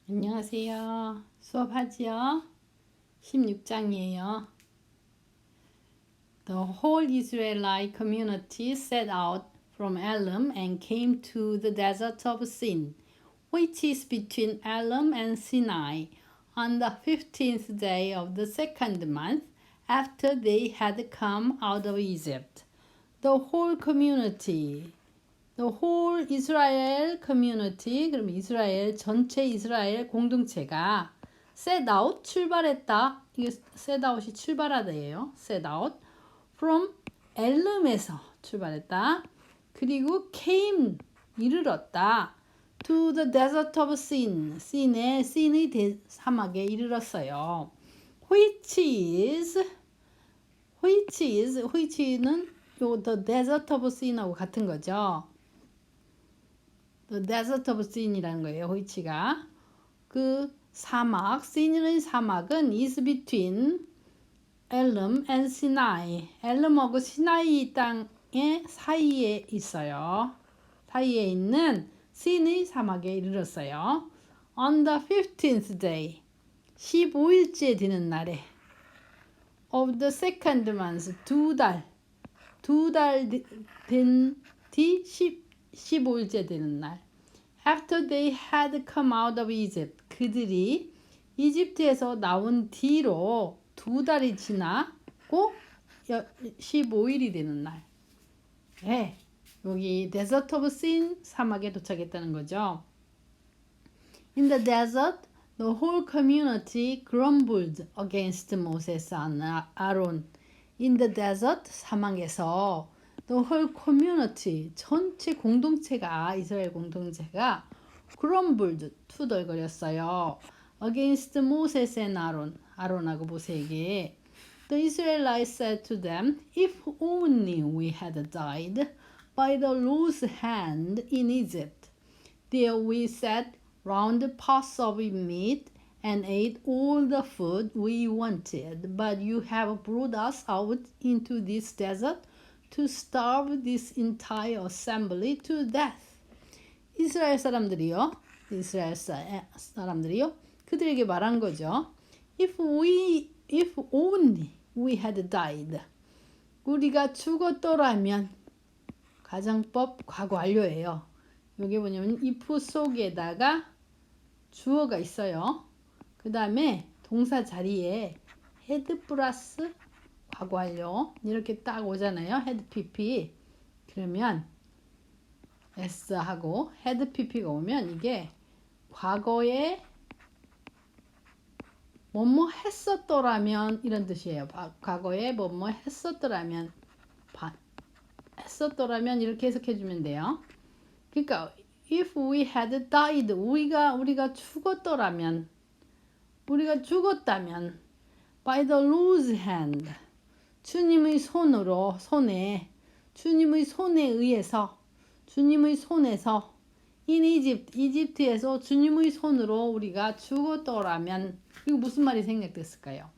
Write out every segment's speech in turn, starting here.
안녕하세요. 수업하지요? 16장이에요. The whole Israelite community set out from Elim and came to the desert of Sin, which is between Elim and Sinai, on the 15th day of the second month after they had come out of Egypt. The whole community, The whole Israel community, 그럼 이스라엘 전체 이스라엘 공동체가 set out 출발했다. 이게 set out이 출발하다예요. set out from 엘름에서 출발했다. 그리고 came 이르렀다. to the desert of Sin, 신의 사막에 이르렀어요. which는 요 the desert of Sin하고 같은 거죠. The Desert of Sin이라는 거예요. which가 그 사막, Sin이라는 사막은 is between Elim and Sinai. 엘름하고 시나이 땅의 사이에 있어요. 사이에 있는 신의 사막에 이르렀어요. On the 15th day, 15일째 되는 날에 of the second month, 두 달 된 뒤 15일째 되는 날. After they had come out of Egypt. 그들이 이집트에서 나온 뒤로 두 달이 지나고 15일이 되는 날. 네, 여기 Desert of Sin 사막에 도착했다는 거죠. In the desert, the whole community grumbled against Moses and Aaron. In the desert, 사막에서 The whole community, 전체 공동체가, 이스라엘 공동체가 grumbled, 투덜거렸어요. Against Moses and Aaron, 아론하고 모세에게. The Israelites said to them, If only we had died by the Lord's hand in Egypt. There we sat round pots of meat and ate all the food we wanted. But you have brought us out into this desert to starve this entire assembly to death. 이스라엘 사람들이요. 그들에게 말한 거죠. If only we had died. 우리가 죽었더라면. 가정법 과거 완료예요. 이게 뭐냐면 if 속에다가 주어가 있어요. 그 다음에 동사 자리에 had 플러스 과거 완료 이렇게 딱 오잖아요. had pp 그러면 s하고 had pp가 오면 이게 과거에 뭐뭐 했었더라면 이런 뜻이에요. 과거에 뭐뭐 했었더라면 이렇게 해석해주면 돼요. 그러니까 if we had died 우리가 죽었다면 by the Lord's hand 주님의 손에서 in Egypt 이집트에서 주님의 손으로 우리가 죽었더라면 이거 무슨 말이 생각됐을까요?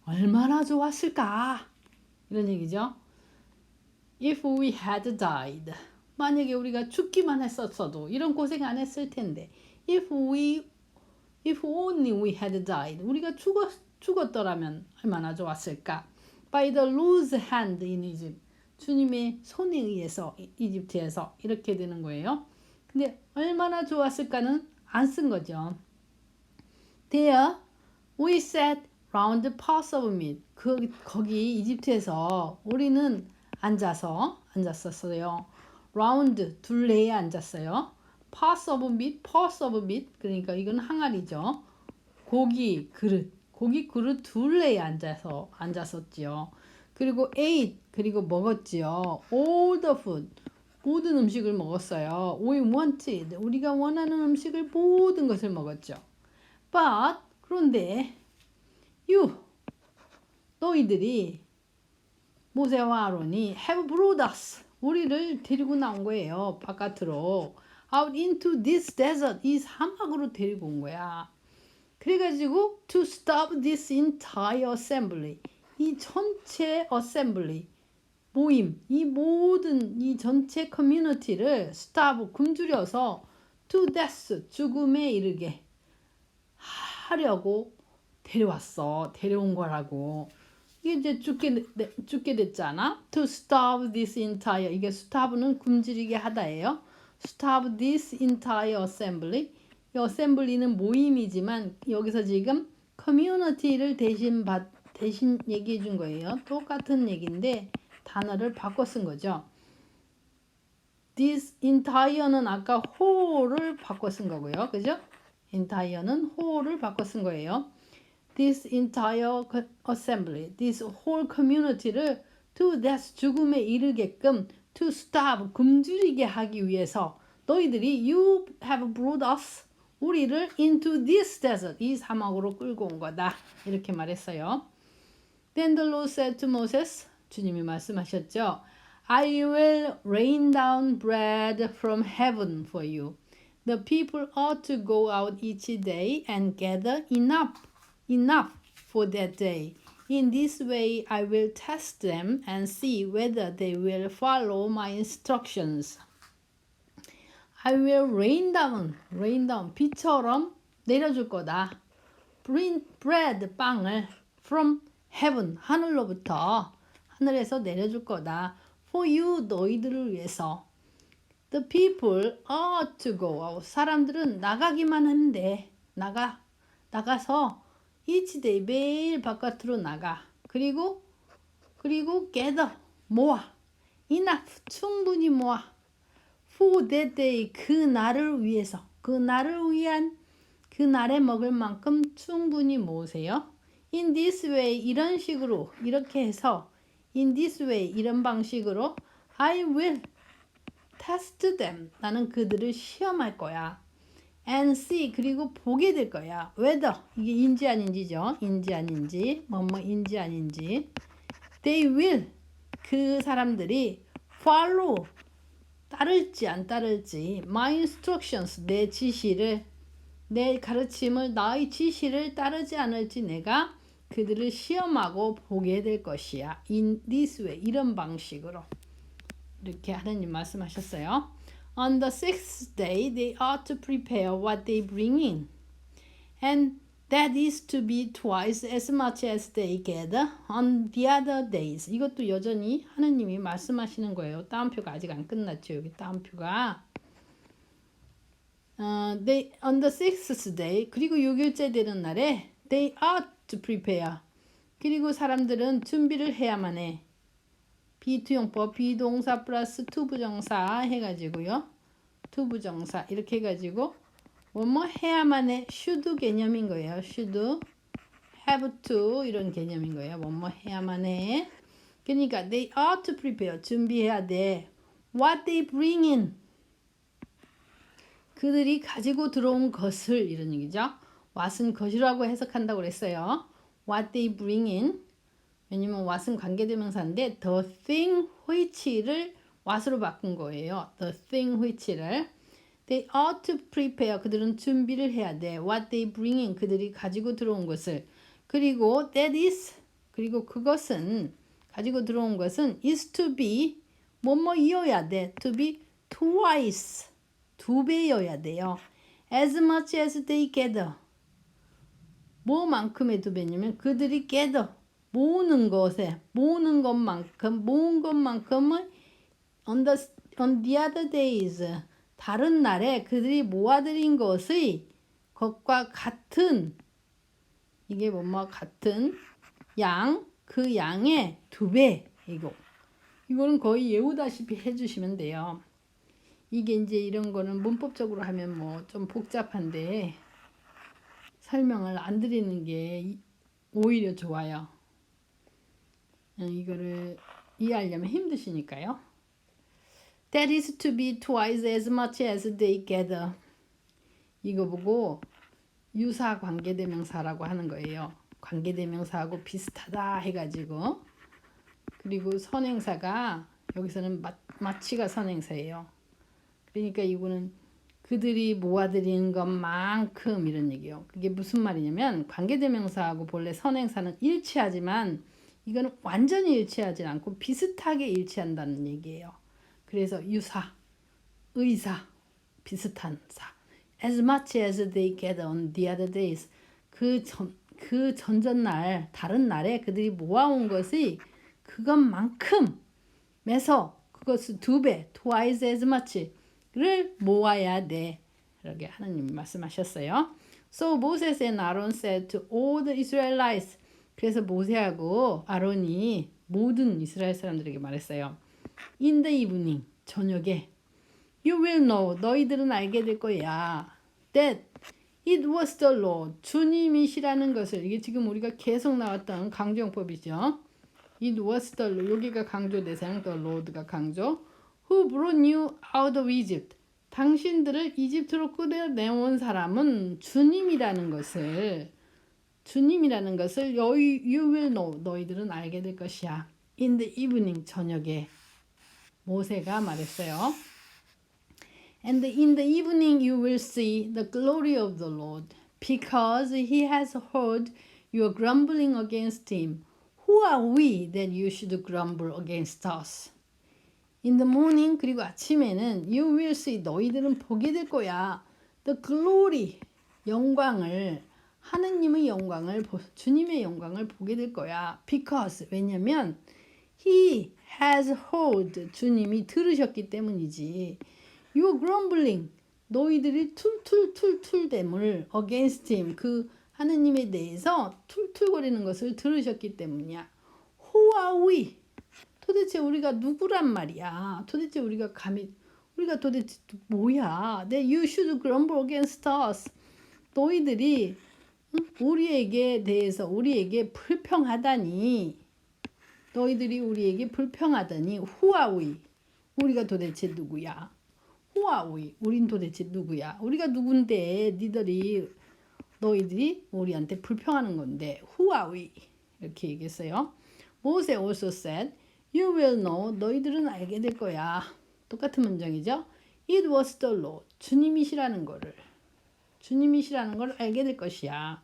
얼마나 좋았을까? 이런 얘기죠. If we had died 만약에 우리가 죽기만 했었어도 이런 고생 안 했을 텐데 if only we had died 우리가 죽었더라면 얼마나 좋았을까? By the Lord's hand in Egypt 주님의 손에 의해서 이집트에서 이렇게 되는 거예요. 근데 얼마나 좋았을까는 안 쓴 거죠. There we sat round pots of meat 거기 이집트에서 우리는 앉았었어요. round 둘레에 앉았어요. pots of meat 그러니까 이건 항아리죠. 고기 그릇 둘레에 앉았었지요. 그리고 ate 그리고 먹었지요. all the food 모든 음식을 먹었어요. we wanted 우리가 원하는 음식을 모든 것을 먹었죠. but 그런데 너희들이 모세와 아론이 have brought us 우리를 데리고 나온 거예요. 바깥으로 out into this desert 이 사막으로 데리고 온 거야. 그래가지고 to stop this entire assembly 이 전체 assembly 모임 이 모든 이 전체 커뮤니티를 stop 굶주려서 to death 죽음에 이르게 하려고 데려온 거라고. 이게 이제 죽게 됐잖아. To starve this entire, 이게 starve는 굶주리게 하다예요. Starve this entire assembly. 이 assembly는 모임이지만 여기서 지금 community를 대신 얘기해 준 거예요. 똑같은 얘기인데 단어를 바꿔 쓴 거죠. This entire는 아까 whole을 바꿔 쓴 거고요. 그죠? entire는 whole을 바꿔 쓴 거예요. This entire assembly, this whole community를 to death, 죽음에 이르게끔 to starve, 굶주리게 하기 위해서 너희들이 you have brought us, 우리를 into this desert, 이 사막으로 끌고 온 거다. 이렇게 말했어요. Then the Lord said to Moses, 주님이 말씀하셨죠. I will rain down bread from heaven for you. The people ought to go out each day and gather enough for that day. In this way I will test them and see whether they will follow my instructions. I will rain down, 비처럼 내려줄 거다. bread, 빵을 from heaven, 하늘에서 내려줄 거다. For you, 너희들을 위해서. The people ought to go out. 사람들은 나가기만 하는데 나가서 each day, 매일 바깥으로 나가. 그리고 gather, 모아. enough, 충분히 모아. For that day, 그 날을 위해서. 그 날을 위한, 그 날에 먹을 만큼 충분히 모으세요. In this way, 이런 식으로, 이렇게 해서 in this way, 이런 방식으로 I will test them. 나는 그들을 시험할 거야. And see, 그리고 보게 될 거야. whether, 이게 인지 아닌지죠. 인지 아닌지, 뭐뭐인지 아닌지. They will, 그 사람들이 follow, 따를지 안 따를지. My instructions, 내 지시를, 내 가르침을, 나의 지시를 따르지 않을지 내가 그들을 시험하고 보게 될 것이야. In this way, 이런 방식으로. 이렇게 하나님 말씀하셨어요. On the sixth day, they ought to prepare what they bring in, and that is to be twice as much as they gather on the other days. 이것도 여전히 하나님이 말씀하시는 거예요. 따옴표가 아직 안 끝났죠. 여기 따옴표가. They, on the sixth day, 그리고 6일째 되는 날에 they ought to prepare. 그리고 사람들은 준비를 해야만 해. 비투용법, 비동사 플러스 투부정사 해가지고요. 투부정사 이렇게 해가지고 뭐뭐 해야만 해. should 개념인 거예요. should, have to 이런 개념인 거예요. 뭐뭐 해야만 해. 그러니까 they ought to prepare. 준비해야 돼. what they bring in. 그들이 가지고 들어온 것을 이런 얘기죠. what은 것이라고 해석한다고 그랬어요. what they bring in. 왜냐면 what은 관계대명사인데 the thing which를 what으로 바꾼 거예요. the thing which를. They ought to prepare. 그들은 준비를 해야 돼. what they bring in. 그들이 가지고 들어온 것을. 그리고 that is. 그리고 그것은 가지고 들어온 것은 is to be 뭐뭐이어야 돼. to be twice. 2배여야 돼요. as much as they gather. 뭐만큼의 2배냐면 그들이 gather. 모은 것만큼을 on the other days, 다른 날에 그들이 모아들인 것의 것과 같은, 이게 뭐뭐 같은 양, 그 양의 2배. 이거는 거의 외우다시피 해주시면 돼요. 이게 이제 이런 거는 문법적으로 하면 뭐 좀 복잡한데 설명을 안 드리는 게 오히려 좋아요. 이거를 이해하려면 힘드시니까요. That is to be twice as much as they gather. 이거 보고 유사 관계대명사라고 하는 거예요. 관계대명사하고 비슷하다 해가지고. 그리고 선행사가 여기서는 마치가 선행사예요. 그러니까 이거는 그들이 모아들이는 것만큼 이런 얘기예요. 그게 무슨 말이냐면 관계대명사하고 본래 선행사는 일치하지만 이거는 완전히 일치하지 않고 비슷하게 일치한다는 얘기예요. 그래서 유사, 의사, 비슷한 사. As much as they gather on the other days. 그 전전날 다른 날에 그들이 모아온 것이 그것만큼 매서 그것을 2배, twice as much를 모아야 돼. 이렇게 하나님이 말씀하셨어요. So Moses and Aaron said to all the Israelites. 그래서 모세하고 아론이 모든 이스라엘 사람들에게 말했어요. In the evening, 저녁에 You will know, 너희들은 알게 될 거야. That it was the Lord, 주님이시라는 것을. 이게 지금 우리가 계속 나왔던 강조용법이죠. It was the Lord, 여기가 강조 대상, the Lord가 강조. Who brought you out of Egypt. 당신들을 이집트로 끌어내온 사람은 주님이라는 것을 you will know, 너희들은 알게 될 것이야. In the evening, 저녁에 모세가 말했어요. And in the evening you will see the glory of the Lord, because he has heard your grumbling against him. Who are we that you should grumble against us? In the morning, 그리고 아침에는 you will see, 너희들은 보게 될 거야. The glory, 영광을, 하느님의 영광을, 주님의 영광을 보게 될 거야. Because, 왜냐면 he has heard, 주님이 들으셨기 때문이지. Your grumbling, 너희들이 툴툴툴툴댐을 against him, 그 하느님에 대해서 툴툴거리는 것을 들으셨기 때문이야. Who are we? 도대체 우리가 누구란 말이야? 도대체 우리가 도대체 뭐야? That you should grumble against us. 너희들이 우리에게 대해서 우리에게 불평하다니. 너희들이 우리에게 불평하다니. Who are we? 우리가 도대체 누구야? Who are we? 우린 도대체 누구야? 우리가 누군데 너희들이 우리한테 불평하는 건데 Who are we? 이렇게 얘기했어요. Moses also said, You will know, 너희들은 알게 될 거야. 똑같은 문장이죠. It was the Lord, 주님이시라는 걸 알게 될 것이야.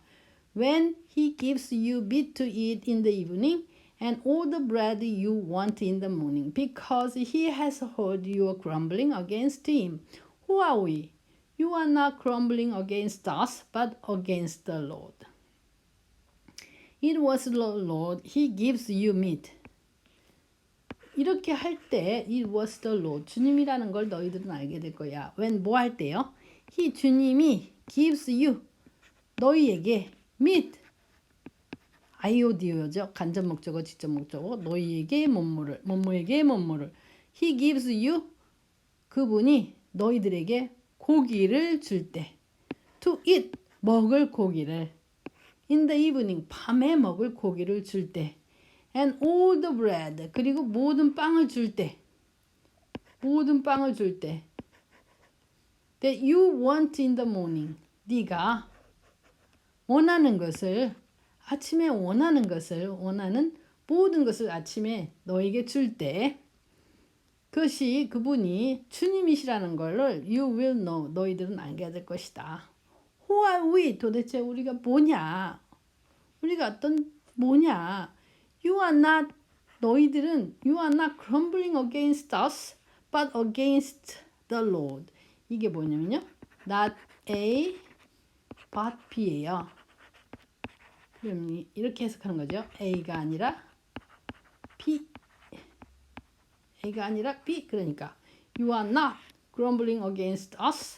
When he gives you meat to eat in the evening and all the bread you want in the morning, because he has heard your grumbling against him. Who are we? You are not grumbling against us, but against the Lord. It was the Lord, he gives you meat. 이렇게 할 때 it was the Lord, 주님이라는 걸 너희들은 알게 될 거야. When 뭐 할 때요? 주님이 gives you, 너희에게 meat, IODO죠. 간접 목적어, 직접 목적어. 너희에게 뭐뭐에게 뭐뭐를. He gives you, 그분이 너희들에게 고기를 줄 때. To eat, 먹을 고기를. In the evening, 밤에 먹을 고기를 줄 때. And all the bread, 그리고 모든 빵을 줄 때. That you want in the morning, 네가 원하는 것을, 아침에 원하는 모든 것을 아침에 너에게 줄 때, 그분이 주님이시라는 것을 you will know, 너희들은 알게 될 것이다. Who are we? 도대체 우리가 뭐냐? 뭐냐? 너희들은 you are not grumbling against us, but against the Lord. 이게 뭐냐면요. not A, but B예요. 그럼 이렇게 해석하는 거죠. A가 아니라 B. 그러니까 you are not grumbling against us.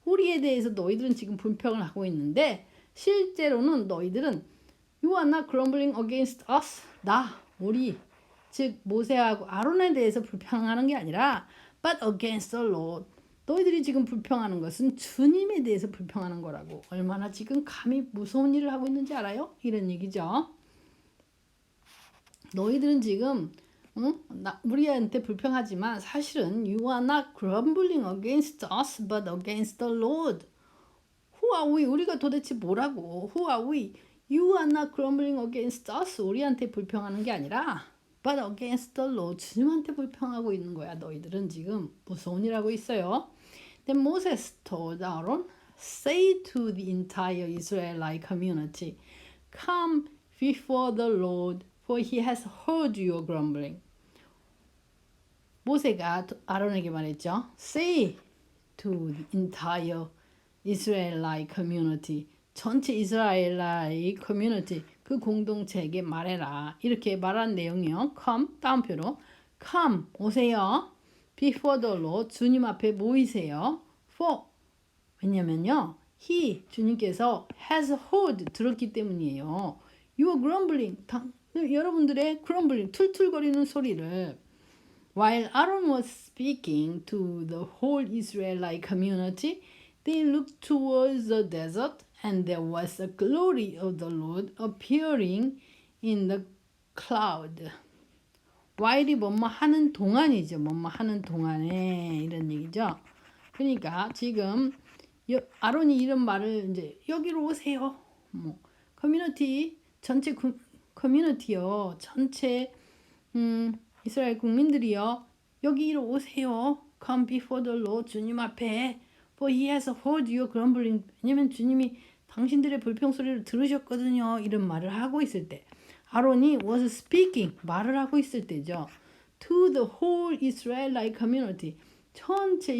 우리에 대해서 너희들은 지금 불평을 하고 있는데 실제로는 너희들은 you are not grumbling against us. 우리, 즉 모세하고 아론에 대해서 불평하는 게 아니라 but against the Lord. 너희들이 지금 불평하는 것은 주님에 대해서 불평하는 거라고. 얼마나 지금 감히 무서운 일을 하고 있는지 알아요? 이런 얘기죠. 너희들은 지금 우리한테 불평하지만 사실은 you are not grumbling against us but against the Lord. Who are we? 우리가 도대체 뭐라고? Who are we? You are not grumbling against us. 우리한테 불평하는 게 아니라 but against the Lord. 주님한테 불평하고 있는 거야. 너희들은 지금 무서운 일 하고 있어요. Then Moses told Aaron, say to the entire Israelite community, come before the Lord, for he has heard your grumbling. 모세가 아론에게 말했죠. Say to the entire Israelite community, 전체 이스라엘의 커뮤니티 그 공동체에게 말해라. 이렇게 말한 내용이요. come 다운표로 come 오세요. before the Lord 주님 앞에 모이세요. for 왜냐면요. he 주님께서 has heard 들었기 때문이에요. your grumbling 여러분들의 grumbling 툴툴거리는 소리를 While Aaron was speaking to the whole Israelite community, they looked towards the desert, and there was the glory of the Lord appearing in the cloud. while이 뭐뭐 하는 동안이죠. 뭐뭐 하는 동안에 이런 얘기죠. 그러니까 지금 아론이 이런 말을 이제 여기로 오세요. 뭐 커뮤니티 전체 커뮤니티요. 전체 이스라엘 국민들이요. 여기로 오세요. Come before the Lord 주님 앞에 For he has heard your grumbling. 왜냐면 주님이 당신들의 불평소리를 들으셨거든요. 이런 말을 하고 있을 때 아론이 was speaking 말을 하고 있을 때죠. To the whole Israelite community 전체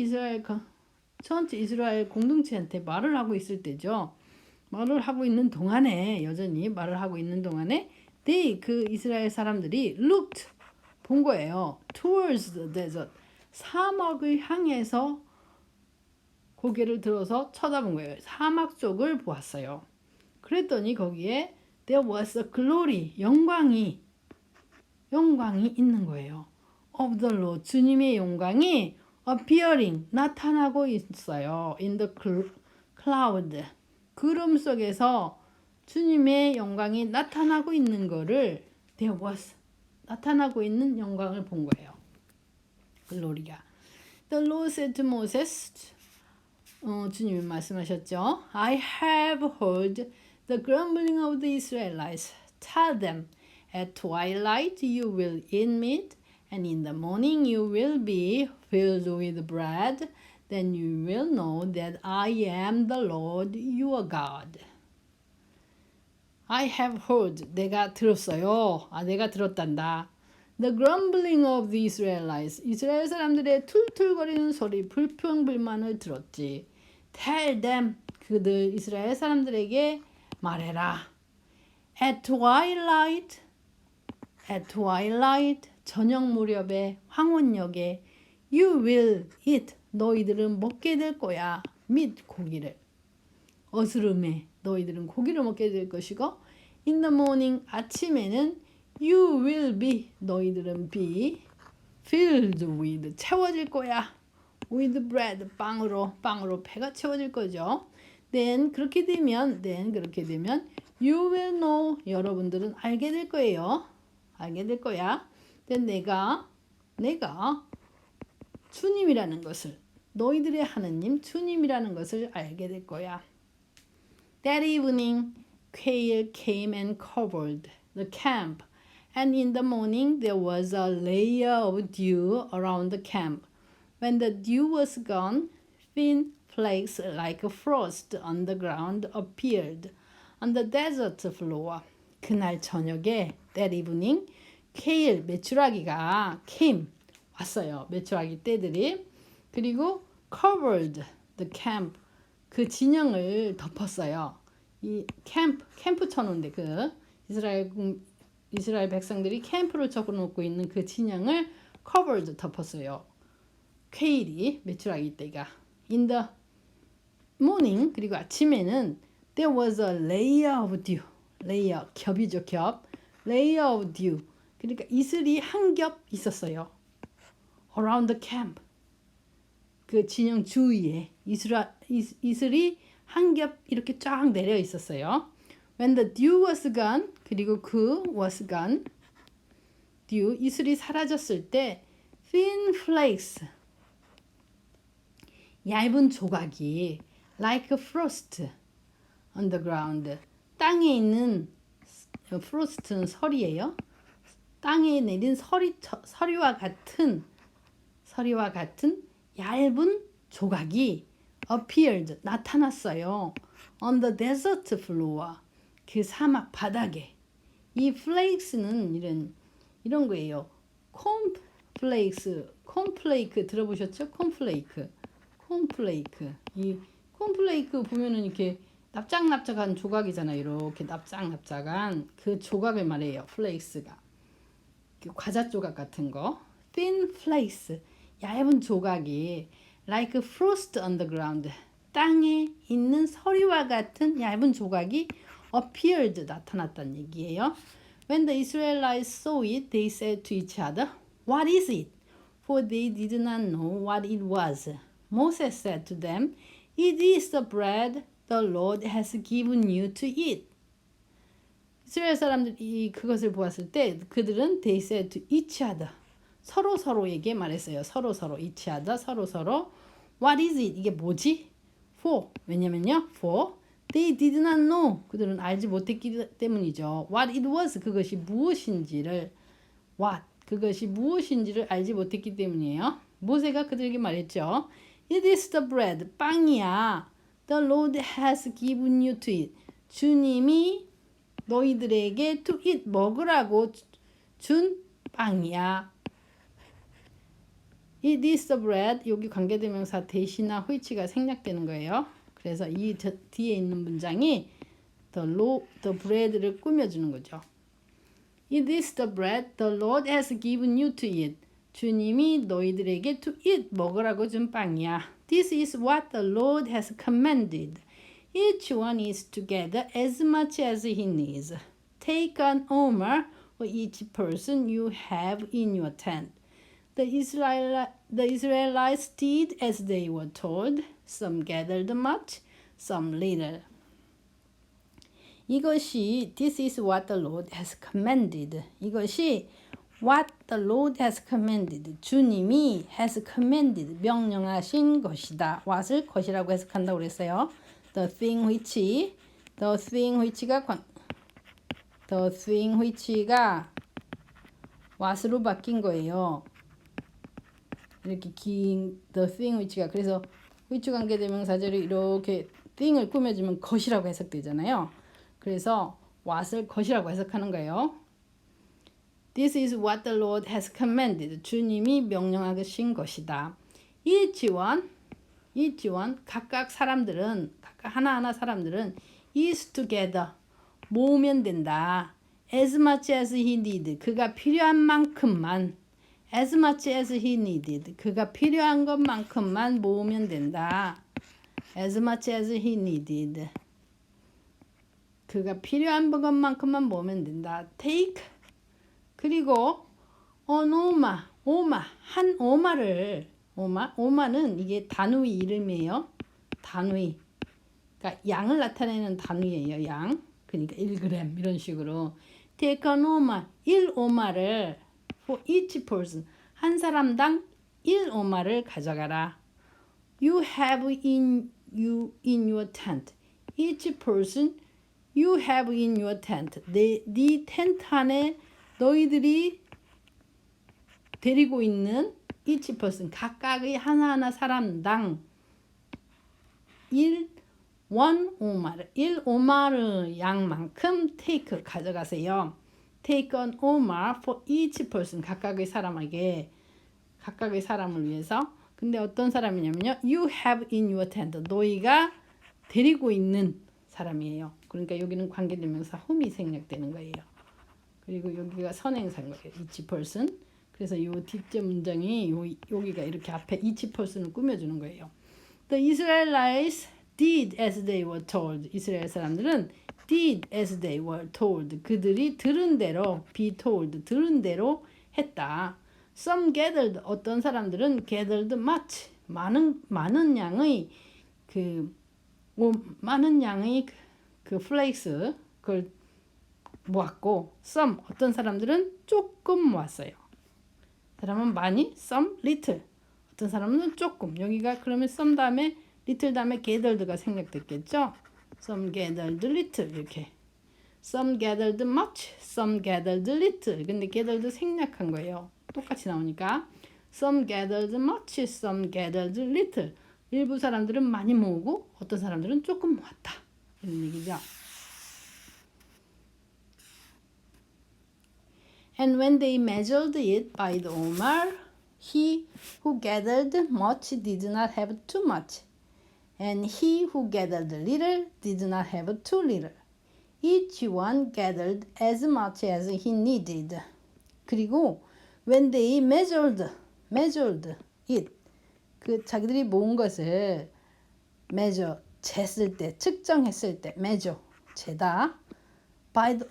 이스라엘 공동체한테 말을 하고 있을 때죠. 말을 하고 있는 동안에 여전히 말을 하고 있는 동안에 they 그 이스라엘 사람들이 looked 본 거예요. Towards the desert 사막을 향해서 고개를 들어서 쳐다본 거예요. 사막 쪽을 보았어요. 그랬더니 거기에 there was a glory 영광이 있는 거예요. of the Lord 주님의 영광이 appearing 나타나고 있어요. in the cloud 구름 속에서 주님의 영광이 나타나고 있는 거를 there was 나타나고 있는 영광을 본 거예요. 글로리가. The Lord said to Moses 주님이 말씀하셨죠. I have heard the grumbling of the Israelites. Tell them, at twilight you will eat meat, and in the morning you will be filled with bread. Then you will know that I am the Lord your God. I have heard. 내가 들었어요. 내가 들었단다. The grumbling of the Israelites. 이스라엘 사람들의 툴툴거리는 소리, 불평불만을 들었지. Tell them. 그들 이스라엘 사람들에게 말해라. At twilight. 저녁 무렵에 황혼역에 you will eat. 너희들은 먹게 될 거야. meat 고기를. 어스름에 너희들은 고기를 먹게 될 것이고 in the morning 아침에는 you will be 너희들은 be filled with 채워질 거야. with bread 빵으로 배가 채워질 거죠. then 그렇게 되면 you will know 여러분들은 알게 될 거예요. 알게 될 거야. then 내가 주님이라는 것을 너희들의 하느님 주님이라는 것을 알게 될 거야. That evening, quail came and covered the camp, and in the morning there was a layer of dew around the camp. When the dew was gone, thin flakes like frost on the ground appeared on the desert floor. 그날 저녁에 that evening, quail 메추라기가 came 왔어요. 메추라기 떼들이 그리고 covered the camp 그 진영을 덮었어요. 이 캠프 쳐놓은데 그 이스라엘 백성들이 캠프를 쳐놓고 있는 그 진영을 covered 덮었어요. 퀘일이 메추라기 떼가 in the morning 그리고 아침에는 there was a layer of dew layer 겹이죠 겹 layer of dew 그러니까 이슬이 한 겹 있었어요. around the camp 그 진영 주위에 이슬이 한 겹 이렇게 쫙 내려 있었어요. When the dew was gone 그리고 그 was gone dew 이슬이 사라졌을 때 thin flakes 얇은 조각이 like frost on the ground 땅에 있는 frost는 설이에요. 땅에 내린 서리와 같은 얇은 조각이 appeared 나타났어요. on the desert floor 그 사막 바닥에 이 flakes는 이런 거예요. 콘플레이크 들어보셨죠? 콘플레이크 이 콘플레이크 보면은 이렇게 납작납작한 조각이잖아요. 이렇게 납작납작한 그 조각을 말해요. 플레이스가. 과자 조각 같은 거. Thin flakes. 얇은 조각이 like frost on the ground. 땅에 있는 서리와 같은 얇은 조각이 appeared. 나타났다는 얘기예요. When the Israelites saw it, they said to each other, What is it? For they did not know what it was. Moses said to them, It is the bread the Lord has given you to eat. 이스라엘 사람들이 그것을 보았을 때 그들은 they said to each other. 서로에게 말했어요. 서로 each other. 서로 What is it? 이게 뭐지? For. 왜냐면요. For they did not know. 그들은 알지 못했기 때문이죠. What it was. 그것이 무엇인지를 what. 그것이 무엇인지를 알지 못했기 때문이에요. 모세가 그들에게 말했죠. It is the bread. 빵이야. The Lord has given you to eat. 주님이 너희들에게 to eat 먹으라고 준 빵이야. It is the bread. 여기 관계대명사 대시나 which가 생략되는 거예요. 그래서 이 뒤에 있는 문장이 the bread를 꾸며주는 거죠. It is the bread the Lord has given you to eat. 주님이 너희들에게 to eat 먹으라고 준 빵이야. This is what the Lord has commanded. Each one is to gather as much as he needs. Take an omer for each person you have in your tent. The Israelites did as they were told. Some gathered much, some little. 이것이 this is what the Lord has commanded. 이것이 what the Lord has commanded. 주님이 has commanded. 명령하신 것이다. what을 것이라고 해석한다고 그랬어요. The thing which가 what으로 바뀐 거예요. 이렇게 긴 the thing which가 그래서 which 관계대명사절이 이렇게 thing을 꾸며주면 것이라고 해석되잖아요. 그래서 what을 것이라고 해석하는 거예요. This is what the Lord has commanded. 주님이 명령하신 것이다. each one 각각 하나하나 사람들은 is together 모으면 된다. as much as he needed 그가 필요한 만큼만 as much as he needed 그가 필요한 것만큼만 모으면 된다. as much as he needed 그가 필요한 것만큼만 모으면 된다. take 그리고 an 오마 한 오마를 오마는 이게 단위 이름이에요. 단위 그러니까 양을 나타내는 단위예요. 양 그러니까 1g 이런 식으로 take an 오마 1오마를 for each person 한 사람당 1오마를 가져가라. You have in your tent each person you have in your tent 네 텐트 안에 너희들이 데리고 있는 each person 각각의 하나하나 사람당 1오마를 양만큼 take 가져가세요. Take an omer for each person 각각의 사람을 위해서. 근데 어떤 사람이냐면요. You have in your tent 너희가 데리고 있는 사람이에요. 그러니까 여기는 관계대명사 whom이 생략되는 거예요. 그리고 여기가 선행사인 거예요. each person. 그래서 이 뒷째 문장이 여기가 이렇게 앞에 each person을 꾸며주는 거예요. The Israelites did as they were told. 이스라엘 사람들은 did as they were told. 그들이 들은 대로 be told. 들은 대로 했다. Some gathered. 어떤 사람들은 gathered much. 많은 양의 flakes 그걸 모았고 some 어떤 사람들은 조금 모았어요. 사람은 많이, some little. 어떤 사람은 조금. 여기가 그러면 some 다음에 little 다음에 gathered가 생략됐겠죠? Some gathered little 이렇게. Some gathered much, some gathered little. 근데 gathered 생략한 거예요. 똑같이 나오니까. Some gathered much, some gathered little. 일부 사람들은 많이 모으고 어떤 사람들은 조금 모았다. 이런 얘기죠. And when they measured it by the omer, he who gathered much did not have too much. And he who gathered little did not have too little. Each one gathered as much as he needed. 그리고 when they measured it, 그 자기들이 모은 것을 measure, 쟀을 때, 측정했을 때, measure, 재다. by the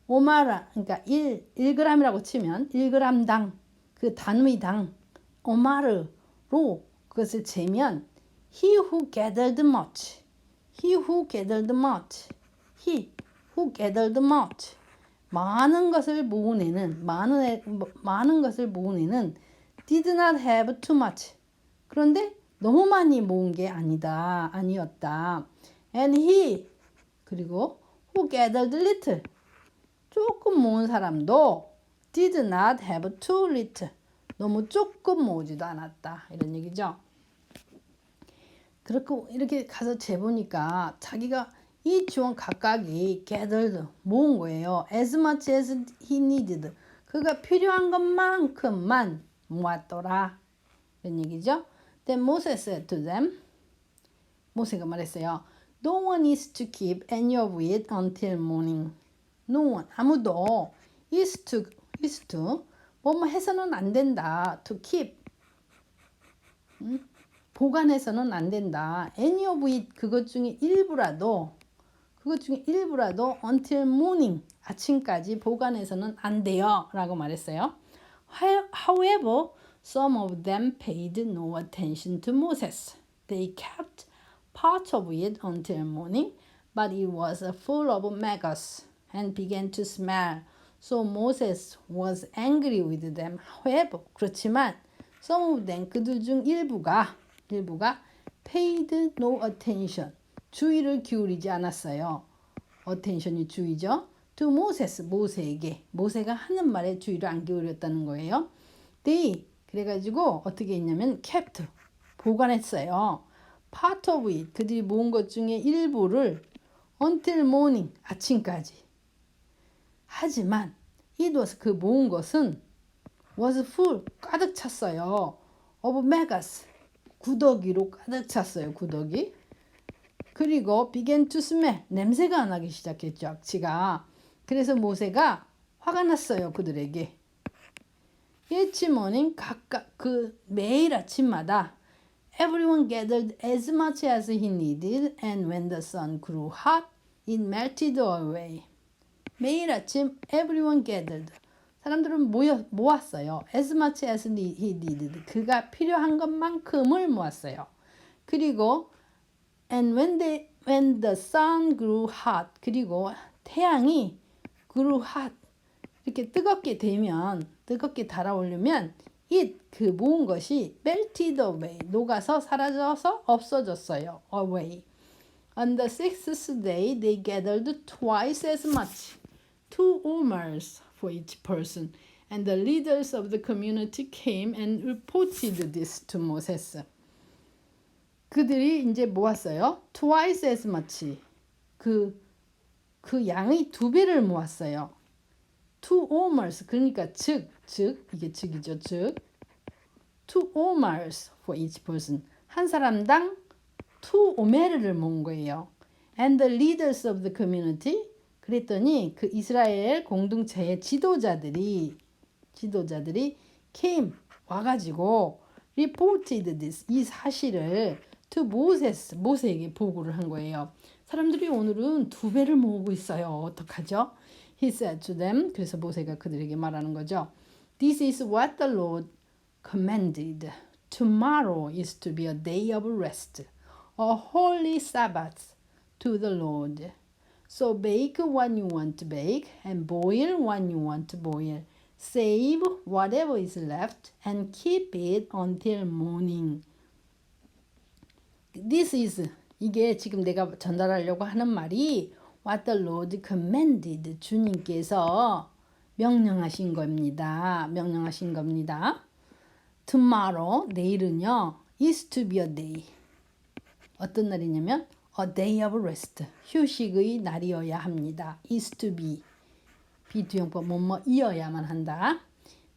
오마라, 그러니까 1g이라고 치면 1g당, 그 단위당, 오마르로 그것을 재면 he who gathered much, 많은 것을 모으는 많은 것을 모으는 did not have too much. 그런데 너무 많이 모은 게 아니었다. And he, 그리고 who gathered little, 조금 모은 사람도 did not have too little, 너무 조금 모으지도 않았다. 이런 얘기죠. 그렇고 이렇게 가서 재보니까 자기가 이 지원 각각이 gathered, 모은 거예요. as much as he needed, 그가 필요한 것만큼만 모았더라. 이런 얘기죠. Then Moses said to them, 모세가 말했어요. No one is to keep any of it until morning. No one, 아무도 is to 뭐뭐 해서는 안 된다. to keep, 보관해서는 안 된다. any of it, 그것 중에 일부라도 until morning, 아침까지 보관해서는 안 돼요. 라고 말했어요. However, some of them paid no attention to Moses. They kept part of it until morning, but it was full of maggots and began to smell. So Moses was angry with them. However, 그렇지만 some of them, 그들 중 일부가 paid no attention, 주의를 기울이지 않았어요. attention이 주의죠. to Moses, 모세에게, 모세가 하는 말에 주의를 안 기울였다는 거예요. They, 그래가지고 어떻게 했냐면 kept, 보관했어요. part of it, 그들이 모은 것 중에 일부를 until morning, 아침까지. 하지만 it was, 그 모은 것은 was full, 가득 찼어요. of maggots, 구더기로 가득 찼어요. 구더기. 그리고 began to smell, 냄새가 나기 시작했죠. 악취가. 그래서 모세가 화가 났어요. 그들에게. each morning, 각각 매일 아침마다 everyone gathered as much as he needed, and when the sun grew hot, it melted away. 매일 아침 everyone gathered, 사람들은 모았어요. as much as he needed, 그가 필요한 것만큼을 모았어요. 그리고 and when the sun grew hot, 그리고 태양이 grew hot, 이렇게 뜨겁게 달아오르면 it, 그 모은 것이 melted away, 녹아서 사라져서 없어졌어요. away. On the sixth day they gathered twice as much, 2 omers for each person, and the leaders of the community came and reported this to Moses. 그들이 이제 모았어요. twice as much, 그 양의 2배를 모았어요. 2 omers, 그러니까 즉 이게 즉이죠. 즉 2 omers for each person, 한 사람당 2 오메르를 모은 거예요. And the leaders of the community, 그랬더니 그 이스라엘 공동체의 지도자들이 came, 와가지고 reported this, 이 사실을 to Moses, 모세에게 보고를 한 거예요. 사람들이 오늘은 2배를 모으고 있어요. 어떡하죠? He said to them, 그래서 모세가 그들에게 말하는 거죠. This is what the Lord commanded. Tomorrow is to be a day of rest, a holy Sabbath to the Lord. So bake what you want to bake and boil what you want to boil. Save whatever is left and keep it until morning. This is, 이게 지금 내가 전달하려고 하는 말이 what the Lord commanded, 주님께서 명령하신 겁니다. Tomorrow, 내일은요, is to be a day. 어떤 날이냐면 a day of rest, 휴식의 날이어야 합니다. is to be, 비투용법 뭐뭐이어야만 한다.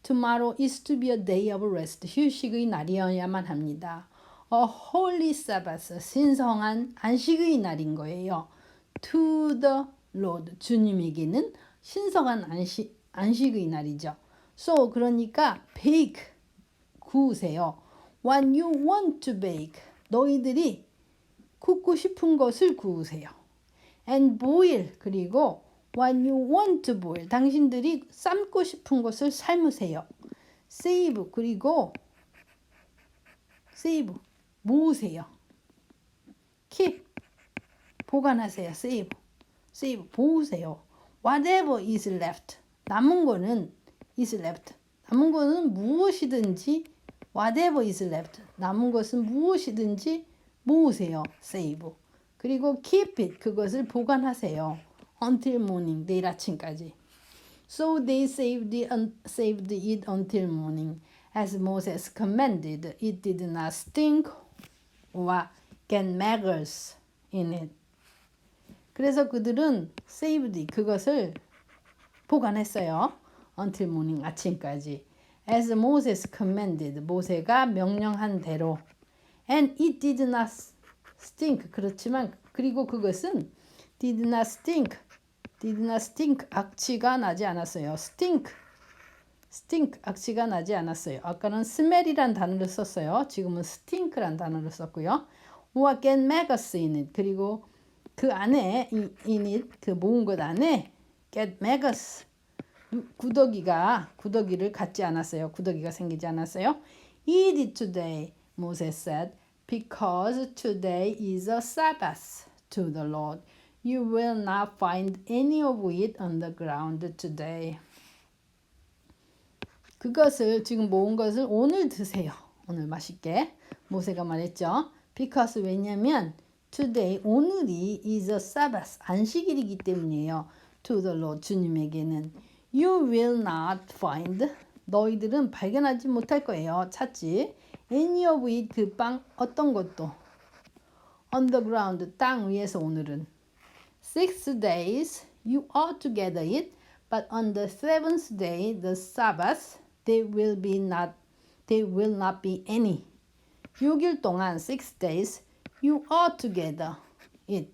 Tomorrow is to be a day of rest, 휴식의 날이어야만 합니다. a holy Sabbath, 신성한 안식의 날인 거예요. To the Lord, 주님에게는 신성한 안식의 날이죠. So, 그러니까 bake, 구우세요. What you want to bake, 너희들이 굽고 싶은 것을 구우세요. And boil, 그리고 what you want to boil, 당신들이 삶고 싶은 것을 삶으세요. Save, 그리고 save, 모으세요. Keep, 보관하세요. Save, 모으세요. Whatever is left, 남은 거는 is left, 남은 거는 무엇이든지 whatever is left, 남은 것은 무엇이든지 모으세요. Save. 그리고 keep it, 그것을 보관하세요. Until morning, 내일 아침까지. So they saved it until morning, as Moses commanded. It did not stink or get maggots in it. 그래서 그들은 saved it, 그것을 보관했어요. Until morning, 아침까지. As Moses commanded, 모세가 명령한 대로. And it did not stink, 그렇지만 그리고 그것은 did not stink, 악취가 나지 않았어요. stink, 악취가 나지 않았어요. 아까는 smell이란 단어를 썼어요. 지금은 stink란 단어를 썼고요. or get maggots in it, 그리고 그 안에 in it, 그 모은 것 안에 get maggots, 구더기를 갖지 않았어요. 구더기가 생기지 않았어요. Eat it today, Moses said, because today is a Sabbath to the Lord. You will not find any of it on the ground today. 그것을 지금 모은 것을 오늘 드세요. 오늘 맛있게. 모세가 말했죠. Because 왜냐면 today, 오늘이 is a Sabbath, 안식일이기 때문이에요. To the Lord, 주님에게는. You will not find, 너희들은 발견하지 못할 거예요. 찾지. Any of it, 그 빵 어떤 것도. On the ground, 땅 위에서 오늘은. 6 days you ought to gather it, but on the seventh day, the Sabbath, there will not be any. 6일 동안, 6 days, you ought to gather it.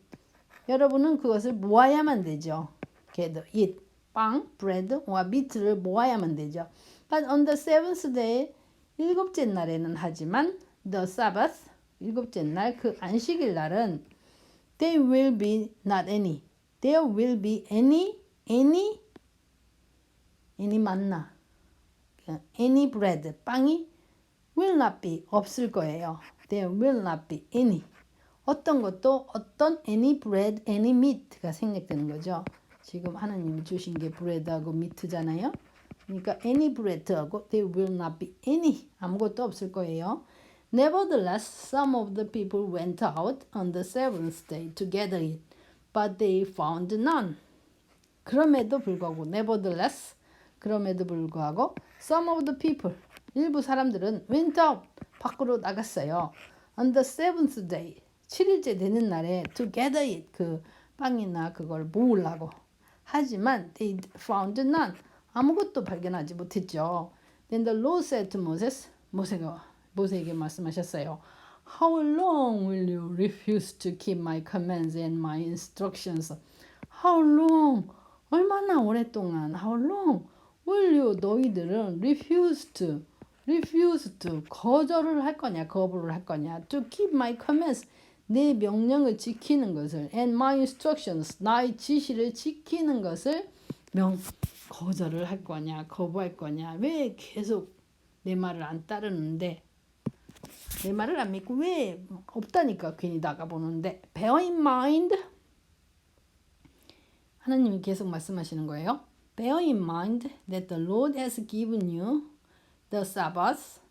여러분은 그것을 모아야만 되죠. gather it. 빵, bread와 meat를 모아야만 되죠. But on the seventh day, 일곱째 날에는 하지만 the Sabbath, 일곱째 날, 그 안식일 날은 there will be not any. There will be any 만나. any bread, 빵이 will not be, 없을 거예요. There will not be any. 어떤 것도 어떤 any bread, any meat가 생략되는 거죠. 지금 하나님이 주신 게 브레드하고 미트잖아요. 그러니까 any bread하고 there will not be any, 아무것도 없을 거예요. Nevertheless, some of the people went out on the seventh day to gather it, but they found none. 그럼에도 불구하고, nevertheless, 그럼에도 불구하고, some of the people, 일부 사람들은 went out, 밖으로 나갔어요. On the seventh day, 7일째 되는 날에 to gather it, 그 빵이나 그걸 모으려고. 하지만 they found none, 아무것도 발견하지 못했죠. Then the Lord said to Moses, 모세에게 말씀하셨어요. How long will you refuse to keep my commands and my instructions? How long? 얼마나 오랫동안? How long will you? 너희들은 refuse to 거절을 할 거냐, 거부를 할 거냐? To keep my commands, 내 명령을 지키는 것을, and my instructions, 나의 지시를 지키는 것을 거절을 할 거냐, 거부할 거냐? 왜 계속 내 말을 안 따르는데? 내 말을 안 믿고 왜 없다니까 괜히 나가보는데. Bear in mind, 하나님이 계속 말씀하시는 거예요. Bear in mind that the Lord has given you the Sabbath.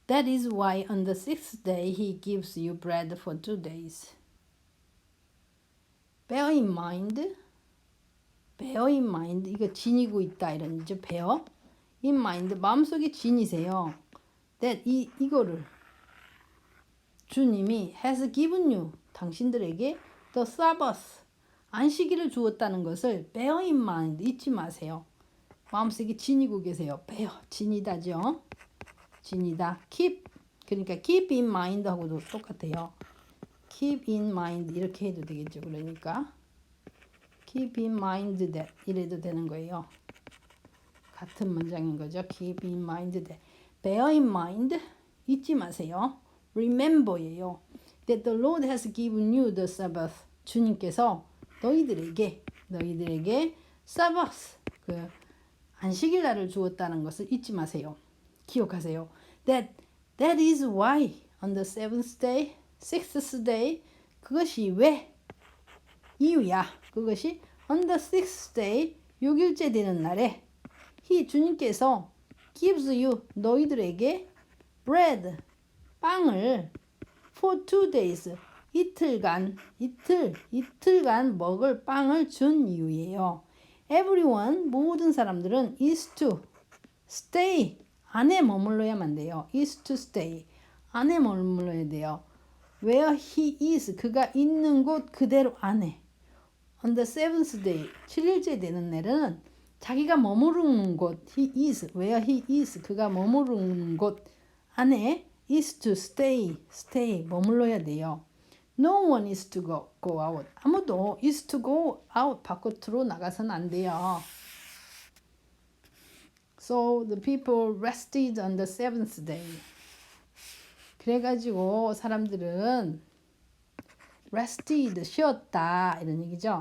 That is why on the sixth day he gives you bread for 2 days. Bear in mind, 이거 지니고 있다 이런 이제 bear in mind, 마음속에 지니세요. That 이거를 주님이 has given you, 당신들에게 the Sabbath, 안식일을 주었다는 것을 bear in mind, 잊지 마세요. 마음속에 지니고 계세요. bear, 지니다죠. 지니다. keep, 그러니까 keep in mind 하고도 똑같아요. keep in mind 이렇게 해도 되겠죠. 그러니까 keep in mind that 이래도 되는 거예요. 같은 문장인 거죠. keep in mind that. bear in mind 잊지 마세요. remember예요. that the Lord has given you the Sabbath. 주님께서 너희들에게 Sabbath 그 안식일 날을 주었다는 것을 잊지 마세요. 기억하세요. That is why on the seventh day, sixth day 그것이 왜 이유야. 그것이 on the sixth day 6일째 되는 날에 He 주님께서 gives you 너희들에게 bread 빵을 for 2 days 이틀간 먹을 빵을 준 이유예요. Everyone 모든 사람들은 is to stay 안에 머물러야만 돼요. is to stay 안에 머물러야 돼요. Where he is 그가 있는 곳 그대로 안에. On the seventh day 7일째 되는 날은 자기가 머무르는 곳 he is where he is 그가 머무르는 곳 안에 is to stay 머물러야 돼요. No one is to go out. 아무도 is to go out 밖으로 나가서는 안 돼요. So the people rested on the seventh day. 그래가지고 사람들은 rested 쉬었다 이런 얘기죠.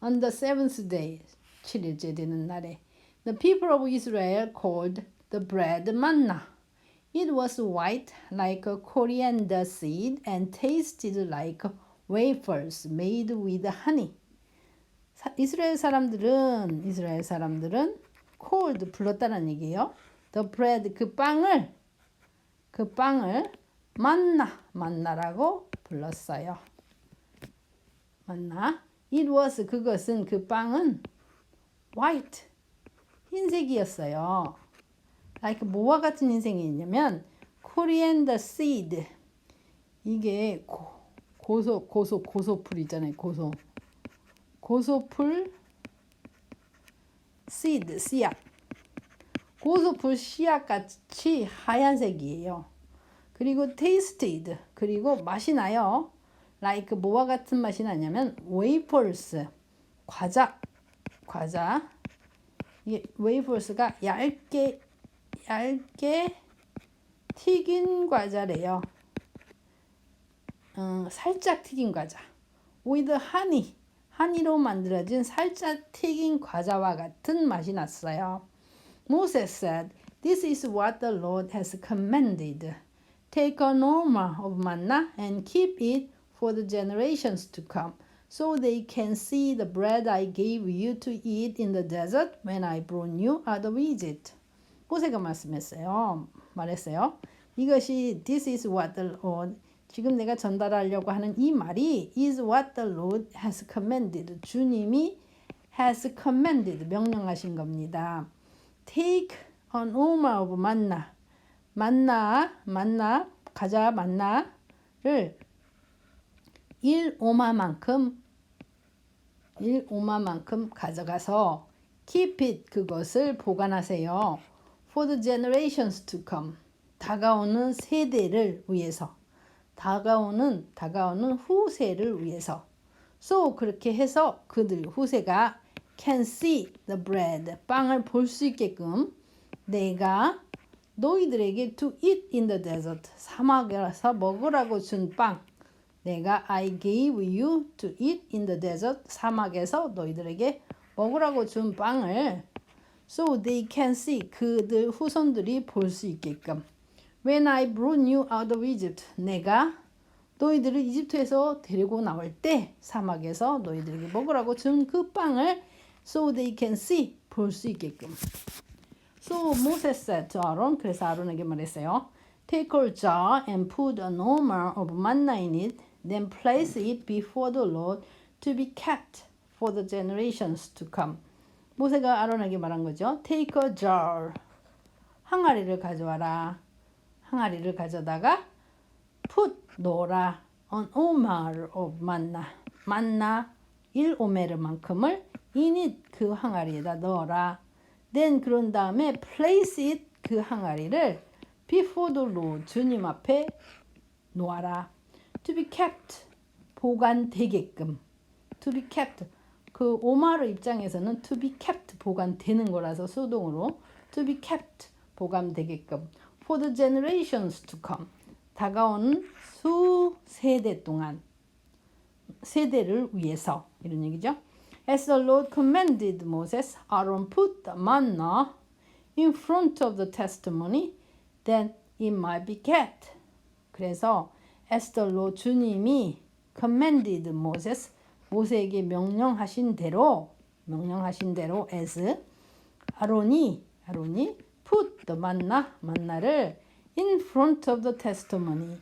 On the seventh day 7일째 되는 날에 the people of Israel called the bread manna. It was white like a coriander seed and tasted like wafers made with honey. 이스라엘 사람들은 called 불렀다는 얘기예요. The bread 그 빵을 만나라고 불렀어요. 만나. It was 그것은 그 빵은 white 흰색이었어요. like 뭐와 같은 흰색이 있냐면 coriander seed 이게 고소풀 있잖아요. 고소풀 seed 씨앗 고소풀 씨앗 같이 하얀색이에요. 그리고 tasted 그리고 맛이 나요. like 뭐와 같은 맛이 나냐면 wafers 과자 이게 wafers가 얇게 튀긴 과자래요. 살짝 튀긴 과자. with honey로 만들어진 살짝 튀긴 과자와 같은 맛이 났어요. Moses said, "This is what the Lord has commanded. Take a norma of manna and keep it for the generations to come, so they can see the bread I gave you to eat in the desert when I brought you out of Egypt." 모세가 말했어요. 이것이 this is what the Lord 지금 내가 전달하려고 하는 이 말이 is what the Lord has commanded. 주님이 has commanded 명령하신 겁니다. Take an omer of manna 가자 만나를 1오마만큼 가져가서 keep it 그것을 보관하세요. For the generations to come 다가오는 세대를 위해서 다가오는 후세를 위해서 So 그렇게 해서 그들 후세가 can see the bread 빵을 볼 수 있게끔 내가 너희들에게 to eat in the desert 사막에서 먹으라고 준 빵 내가 I gave you to eat in the desert 사막에서 너희들에게 먹으라고 준 빵을 So they can see 그들 후손들이 볼 수 있게끔 When I brought you out of Egypt 내가 너희들을 이집트에서 데리고 나올 때 사막에서 너희들에게 먹으라고 준 그 빵을 So they can see 볼 수 있게끔 So Moses said to Aaron 그래서 아론에게 말했어요. Take a jar and put an omer of manna in it then place it before the Lord to be kept for the generations to come. 모세가 아론에게 말한 거죠. Take a jar. 항아리를 가져와라. 항아리를 가져다가 put 넣어라. An omer of manna. 만나 1오메르만큼을 in it 그 항아리에다 넣어라. Then 그런 다음에 place it 그 항아리를 before the Lord, 주님 앞에 놓아라. to be kept, 보관되게끔. to be kept, 그 오마르 입장에서는 to be kept, 보관되는 거라서 수동으로 to be kept, 보관되게끔. for the generations to come, 다가오는 수 세대 동안, 세대를 위해서, 이런 얘기죠. As the Lord commanded Moses, Aaron put the manna in front of the testimony that it might be kept. 그래서 as the Lord, 주님이 commanded Moses, 모세에게 명령하신 대로 as 아론이 put the manna를 in front of the testimony,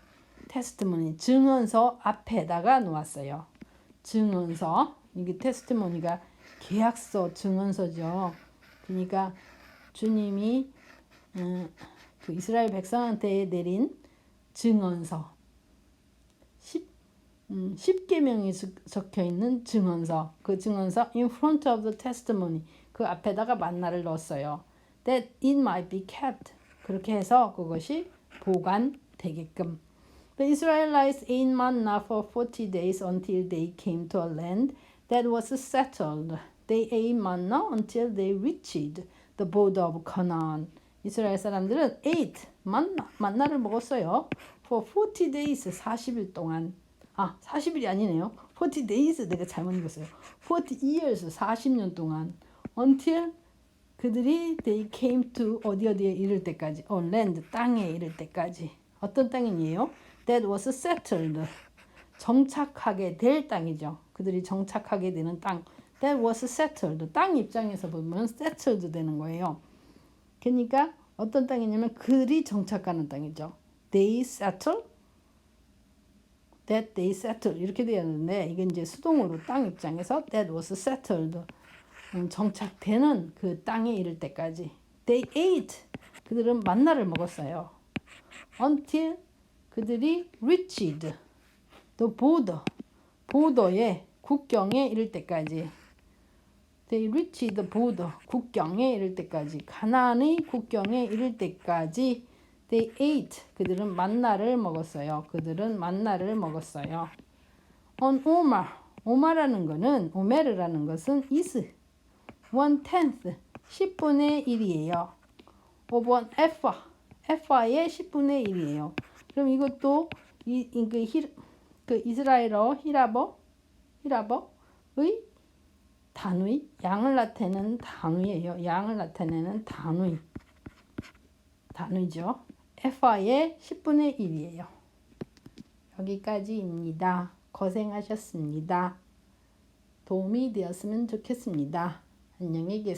증언서 앞에다가 놓았어요. 증언서, 이게 테스티모니가 계약서, 증언서죠. 그러니까 주님이 그 이스라엘 백성한테 내린 증언서, 10계명이 적혀 있는 증언서, 그 증언서 in front of the testimony, 그 앞에다가 만나를 넣었어요. That it might be kept, 그렇게 해서 그것이 보관되게끔. The Israelites ate manna for 40 days until they came to a land that was settled. They ate manna until they reached the border of Canaan. 이스라엘 사람들은 ate, 만나를 먹었어요. For 40 days, 40일 동안. 40일이 아니네요. 40 days, 내가 잘못 읽었어요. 40 years, 40년 동안. Until 그들이 they came to 어디에 이를 때까지. land, 땅에 이를 때까지. 어떤 땅이에요? That was settled. 정착하게 될 땅이죠. 그들이 정착하게 되는 땅. That was settled. 땅 입장에서 보면 settled 되는 거예요. 그러니까 어떤 땅이냐면 그들이 정착하는 땅이죠. They settle. That they settle. 이렇게 되었는데 이게 이제 수동으로 땅 입장에서 that was settled. 정착되는 그 땅에 이를 때까지. They ate. 그들은 만나를 먹었어요. Until 그들이 reached the border, 보더에 국경에 이를 때까지. They reached the border, 국경에 이를 때까지. 가나안의 국경에 이를 때까지. They ate, 그들은 만나를 먹었어요. On Omer, 오메르라는 것은 is 1/10, 10분의 1이에요. of an ephah의 10분의 1이에요. 그럼 이것도 그 이스라엘어 히라버의 단위, 양을 나타내는 단위예요. 양을 나타내는 단위죠. 에파의 10분의 1이에요. 여기까지입니다. 고생하셨습니다. 도움이 되었으면 좋겠습니다. 안녕히 계세요.